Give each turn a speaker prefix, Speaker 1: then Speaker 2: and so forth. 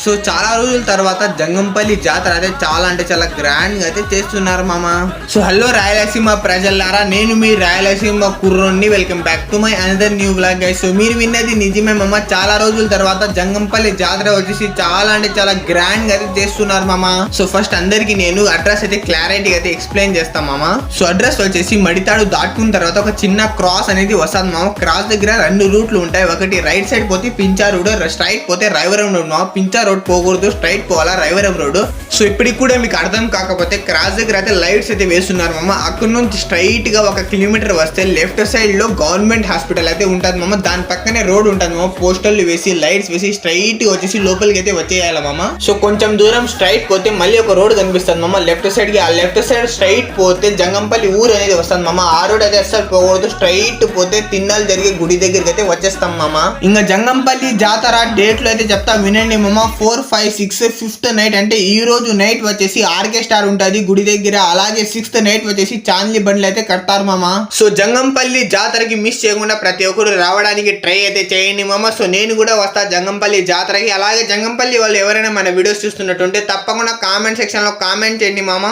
Speaker 1: So చాలా రోజుల తర్వాత జంగంపల్లి జాతర అయితే చాలా అంటే చాలా గ్రాండ్ గా అయితే చేస్తున్నారు మామ. సో హలో రాయలసీమ ప్రజలారా, నేను మీ రాయలసీమ కుర్రోని. Welcome back to my another new blog guys. So మీరు విన్నది నిజమే మామ, చాలా రోజుల తర్వాత జంగంపల్లి జాతర వచ్చేసి చాలా అంటే చాలా గ్రాండ్ గా అయితే చేస్తున్నారు మామ. సో ఫస్ట్ అందరికి నేను అడ్రస్ అయితే క్లారిటీగా అయితే ఎక్స్ప్లెయిన్ చేస్తాం మామ. సో అడ్రస్ వచ్చేసి మడితాడు దాటుకున్న తర్వాత ఒక చిన్న క్రాస్ అనేది వస్తుంది మామ. క్రాస్ దగ్గర రెండు రూట్లు ఉంటాయి. ఒకటి రైట్ సైడ్ పోతే పించా రోడ్, స్ట్రైట్ పోతే రైవరం రోడ్ మామ. పించా రోడ్ పోకూడదు, స్ట్రైట్ పోవాలా రైవరం రోడ్. సో ఇప్పటికి కూడా మీకు అర్థం కాకపోతే క్రాస్ దగ్గర అయితే లైట్స్ అయితే వేస్తున్నారు మామ. అక్కడ నుంచి స్ట్రైట్ గా 1 కిలోమీటర్ వస్తే లెఫ్ట్ సైడ్ లో గవర్నమెంట్ హాస్పిటల్ అయితే ఉంటుంది మామ. దాని పక్కనే రోడ్ ఉంటుంది మామ. పోస్టర్లు వేసి లైట్స్ వేసి స్ట్రైట్ గా వచ్చేసి లోపలికి అయితే వచ్చేయాలి మామ. సో కొంచెం దూరం స్ట్రైట్ పోతే మళ్ళీ ఒక రోడ్ కనిపిస్తుంది మామ లెఫ్ట్ సైడ్ కి. ఆ లెఫ్ట్ సైడ్ స్ట్రైట్ పోతే జంగంపల్లి ఊరు అనేది వస్తుంది మామ. ఆ రోడ్ అయితే అస్సలు పోకూడదు, స్ట్రైట్ పోతే తిన్నాలు జరిగే గుడి దగ్గరికి అయితే వచ్చేస్తాం మామ. ఇంకా జంగంపల్లి జాతర డేట్లు అయితే చెప్తా వినండి మామ. 4, 5, 6 5th నైట్ అంటే ఈ రోజు నైట్ వచ్చేసి ఆర్కే స్టార్ ఉంటుంది గుడి దగ్గర. అలాగే 6th నైట్ వచ్చేసి చాందీ బండ్లు అయితే కడతారు మామ. సో జంగంపల్లి జాతరకి మిస్ చేయకుండా ప్రతి ఒక్కరు రావడానికి ట్రై అయితే చేయండి మామ. సో నేను కూడా వస్తా జంగంపల్లి జాతరకి. అలాగే జంగంపల్లి వాళ్ళు ఎవరైనా మన వీడియోస్ చూస్తున్నట్టుంటే తప్పకుండా కామెంట్ సెక్షన్ లో కామెంట్ చేయండి మామ.